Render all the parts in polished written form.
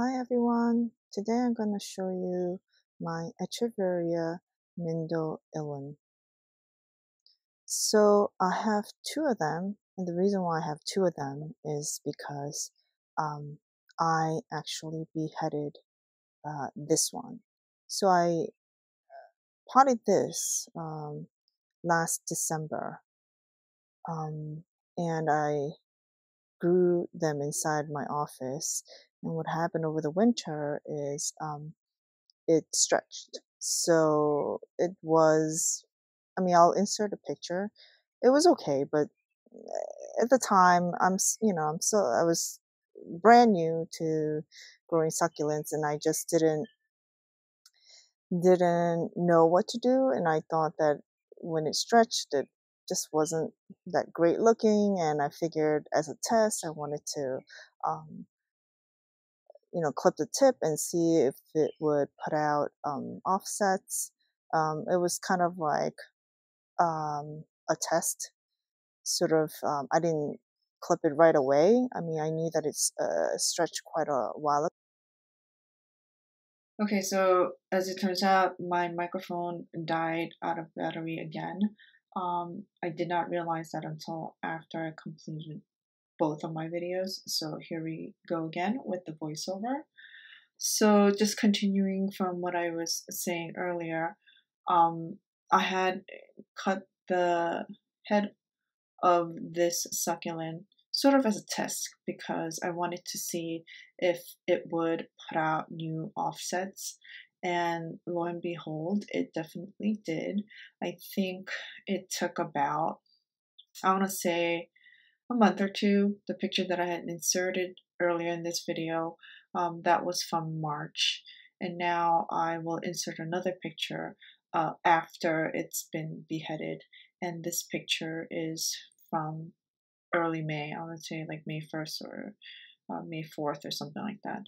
Hi everyone, today I'm going to show you my Echeveria Mindo Ilin. So I have two of them, and the reason why I have two of them is because I actually beheaded this one. So I potted this last December, and I grew them inside my office. And what happened over the winter is it stretched. So it was, I'll insert a picture. It was okay, but at the time, I was brand new to growing succulents, and I just didn't know what to do. And I thought that when it stretched, it just wasn't that great looking. And I figured as a test, I wanted to, um, clip the tip and see if it would put out offsets. It was kind of like a test, sort of. I didn't clip it right away. I knew that it's stretched quite a while ago. Okay, so as it turns out, my microphone died out of battery again. I did not realize that until after I completed both of my videos. So here we go again with the voiceover. So just continuing from what I was saying earlier, I had cut the head of this succulent sort of as a test because I wanted to see if it would put out new offsets. And lo and behold, it definitely did. I think it took about, I want to say, a month or two. The picture that I had inserted earlier in this video, that was from March. And now I will insert another picture after it's been beheaded. And this picture is from early May. I would say like May 1st or May 4th or something like that.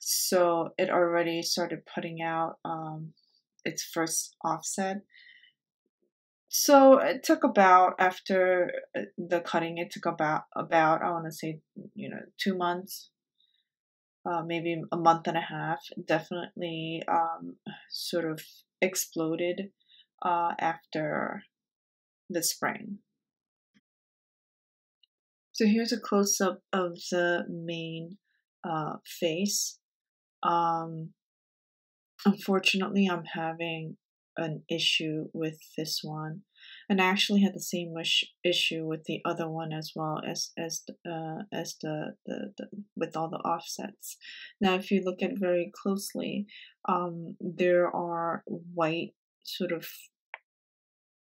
So it already started putting out its first offset. So it took about, after the cutting, it took about I want to say 2 months, maybe a month and a half. Definitely sort of exploded after the spring. So here's a close-up of the main face. Um, Unfortunately, I'm having an issue with this one, and I actually had the same issue with the other one as well as the with all the offsets. Now, if you look at very closely, there are white sort of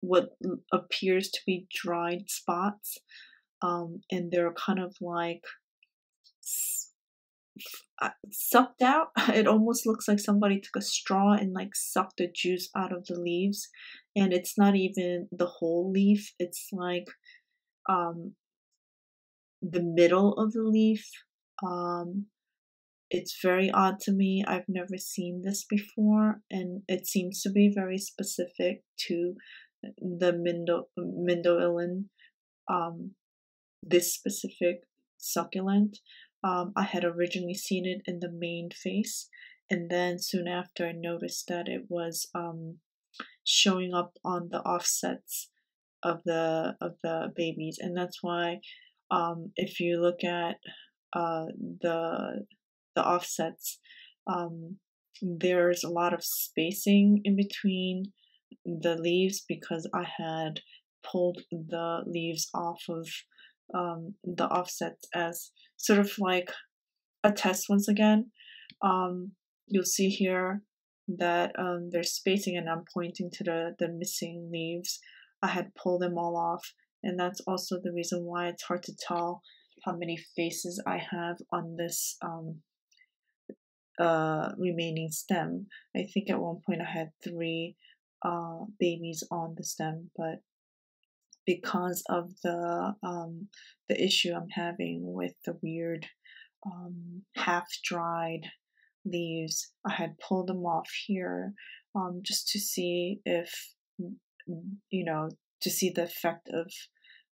what appears to be dried spots, and they're kind of like sucked out. It almost looks like somebody took a straw and like sucked the juice out of the leaves, and it's not even the whole leaf. It's like um the middle of the leaf. Um it's very odd to me. I've never seen this before, and it seems to be very specific to the Mindo Ilin, this specific succulent. I had originally seen it in the main face, and then soon after I noticed that it was showing up on the offsets of the babies, and that's why if you look at the offsets, um, there's a lot of spacing in between the leaves because I had pulled the leaves off of the offsets as sort of like a test once again. You'll see here that there's spacing, and I'm pointing to the missing leaves. I had pulled them all off, and that's also the reason why it's hard to tell how many faces I have on this remaining stem. I think at one point I had 3 babies on the stem, but because of the issue I'm having with the weird half dried leaves, I had pulled them off here just to see if to see the effect of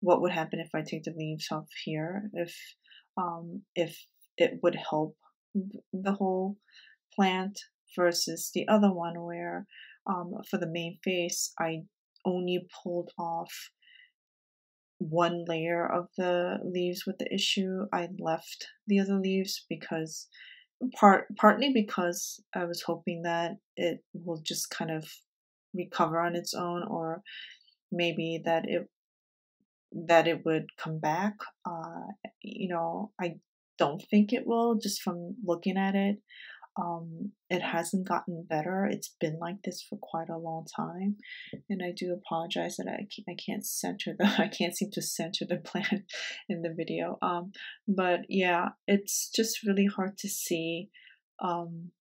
what would happen if I take the leaves off here, if it would help the whole plant versus the other one where for the main face I only pulled off one layer of the leaves with the issue. I left the other leaves because partly because I was hoping that it will just kind of recover on its own, or maybe that it would come back. I don't think it will, just from looking at it. It hasn't gotten better. It's been like this for quite a long time, and I do apologize that I can't center the I can't seem to center the plant in the video. But yeah, it's just really hard to see. Um,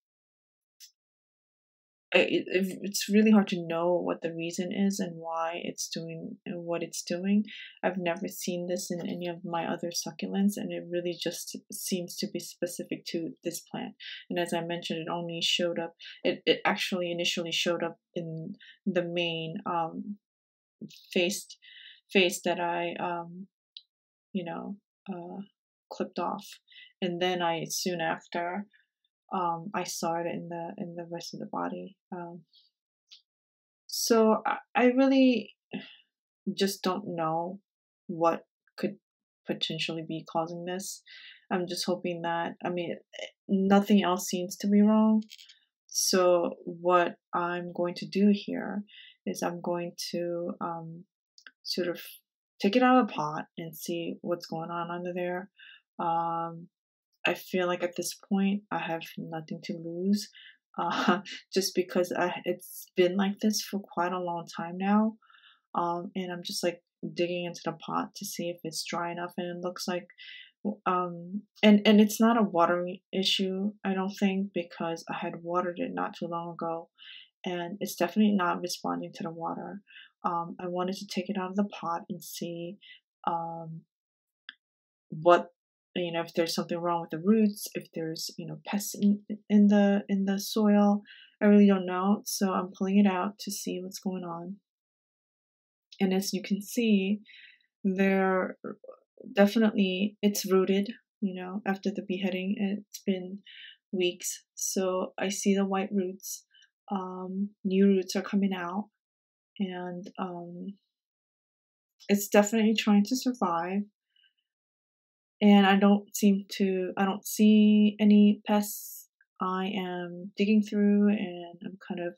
it's really hard to know what the reason is and why it's doing what it's doing. I've never seen this in any of my other succulents, and it really just seems to be specific to this plant. And as I mentioned, it only showed up, it actually initially showed up in the main face face that I you know clipped off, and then I soon after I saw it in the rest of the body. So I really just don't know what could potentially be causing this. I'm just hoping that, I mean, nothing else seems to be wrong. So what I'm going to do here is I'm going to sort of take it out of the pot and see what's going on under there. Um, I feel like at this point I have nothing to lose, uh, just because it's been like this for quite a long time now. And I'm just like digging into the pot to see if it's dry enough, and it looks like, and it's not a watering issue, I don't think, because I had watered it not too long ago, and it's definitely not responding to the water. I wanted to take it out of the pot and see, um, what, if there's something wrong with the roots, if there's, pests in the soil. I really don't know, so I'm pulling it out to see what's going on. And as you can see, there definitely, it's rooted, after the beheading. It's been weeks, so I see the white roots. New roots are coming out, and it's definitely trying to survive. And I don't see any pests. I am digging through, and I'm kind of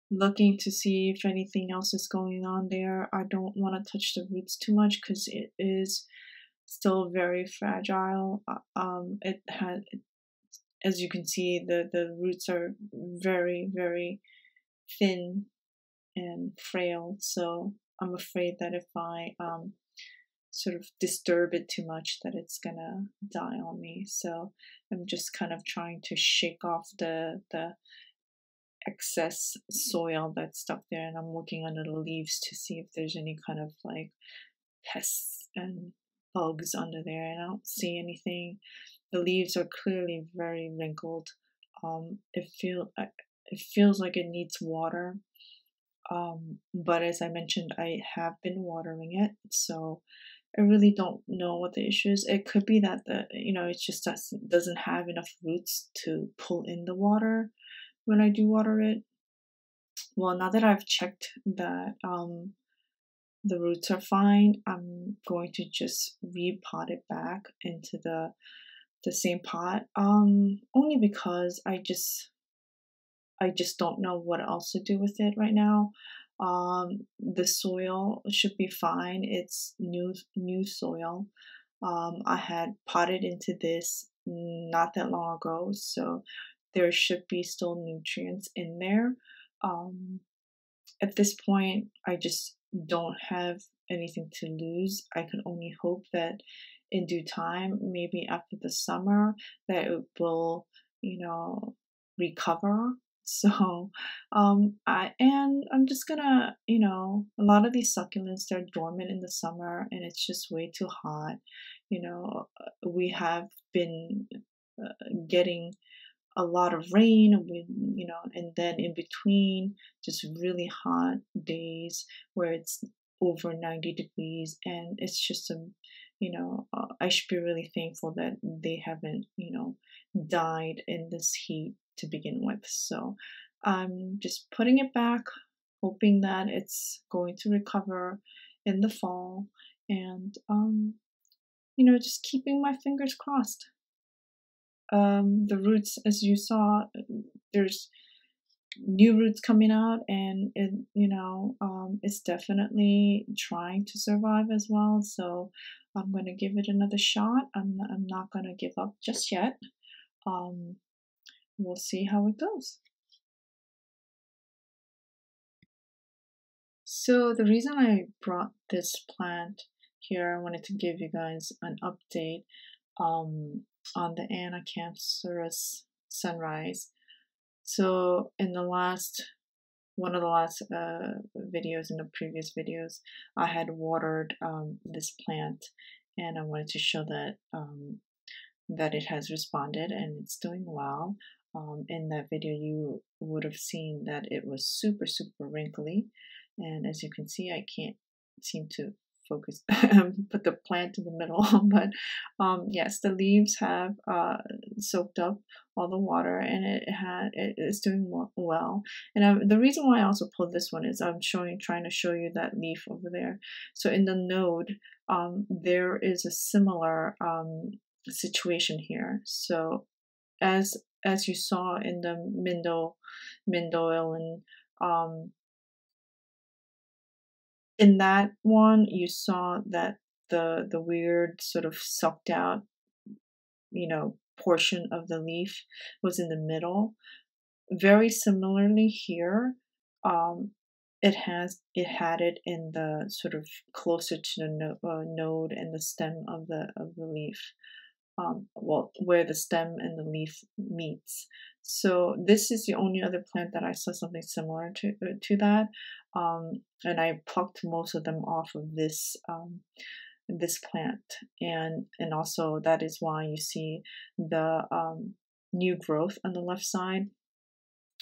looking to see if anything else is going on there. I don't want to touch the roots too much because it is still very fragile. It has, as you can see, the roots are very, very thin and frail. So I'm afraid that if I sort of disturb it too much, that it's gonna die on me. So I'm just kind of trying to shake off the excess soil that's stuck there, and I'm looking under the leaves to see if there's any kind of like pests and bugs under there, and I don't see anything. The leaves are clearly very wrinkled. It feels like it needs water. But as I mentioned, I have been watering it, so I really don't know what the issue is. It could be that it just doesn't have enough roots to pull in the water when I do water it. Well, now that I've checked that the roots are fine, I'm going to just repot it back into the same pot. Only because I just don't know what else to do with it right now. The soil should be fine. It's new soil. I had potted into this not that long ago, so there should be still nutrients in there. Um, at this point, I just don't have anything to lose. I can only hope that in due time, maybe after the summer, that it will, recover. So, I'm just gonna, a lot of these succulents, they're dormant in the summer, and it's just way too hot. We have been getting a lot of rain, and then in between, just really hot days where it's over 90 degrees, and it's just I should be really thankful that they haven't, died in this heat to begin with. So I'm just putting it back, hoping that it's going to recover in the fall, and just keeping my fingers crossed. The roots, as you saw, there's new roots coming out, and it's definitely trying to survive as well. So I'm going to give it another shot. I'm not going to give up just yet. um we'll see how it goes. So the reason I brought this plant here, I wanted to give you guys an update on the Anacanthurus sunrise. So in the last one of the last videos, in the previous videos, I had watered this plant, and I wanted to show that that it has responded and it's doing well. In that video, you would have seen that it was super wrinkly, and as you can see, I can't seem to focus put the plant in the middle. But yes, the leaves have soaked up all the water, and it is doing well. And the reason why I also pulled this one is I'm trying to show you that leaf over there. So in the node, there is a similar situation here. So as you saw in the Mindo Ilin, in that one, you saw that the weird sort of sucked out, portion of the leaf was in the middle. Very similarly here, it had it in the sort of closer to the node and the stem of the leaf. Well, where the stem and the leaf meets. So this is the only other plant that I saw something similar to that, and I plucked most of them off of this this plant, and also that is why you see the new growth on the left side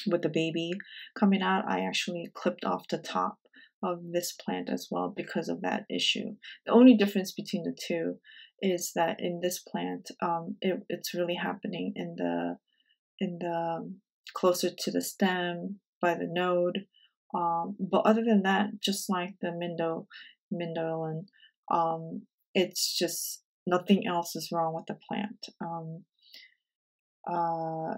with the baby coming out. I actually clipped off the top of this plant as well because of that issue. The only difference between the two is that in this plant, it's really happening in the closer to the stem by the node. But other than that, just like the Mindo Ilin, it's just nothing else is wrong with the plant. Uh,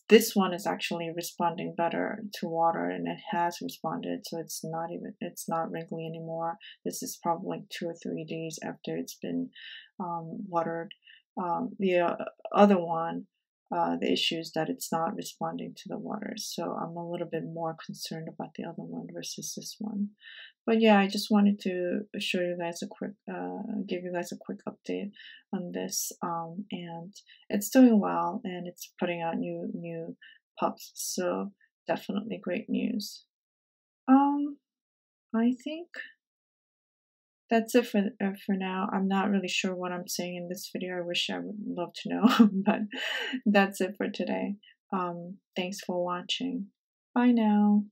this one is actually responding better to water, and it has responded, so it's not wrinkly anymore. This is probably like 2 or 3 days after it's been watered. The other one, the issue is that it's not responding to the water, so I'm a little bit more concerned about the other one versus this one. But yeah, I just wanted to show you guys a quick, give you guys a quick update on this, and it's doing well, and it's putting out new pups, so definitely great news. I think that's it for now. I'm not really sure what I'm saying in this video. I wish I would love to know, but that's it for today. Thanks for watching. Bye now.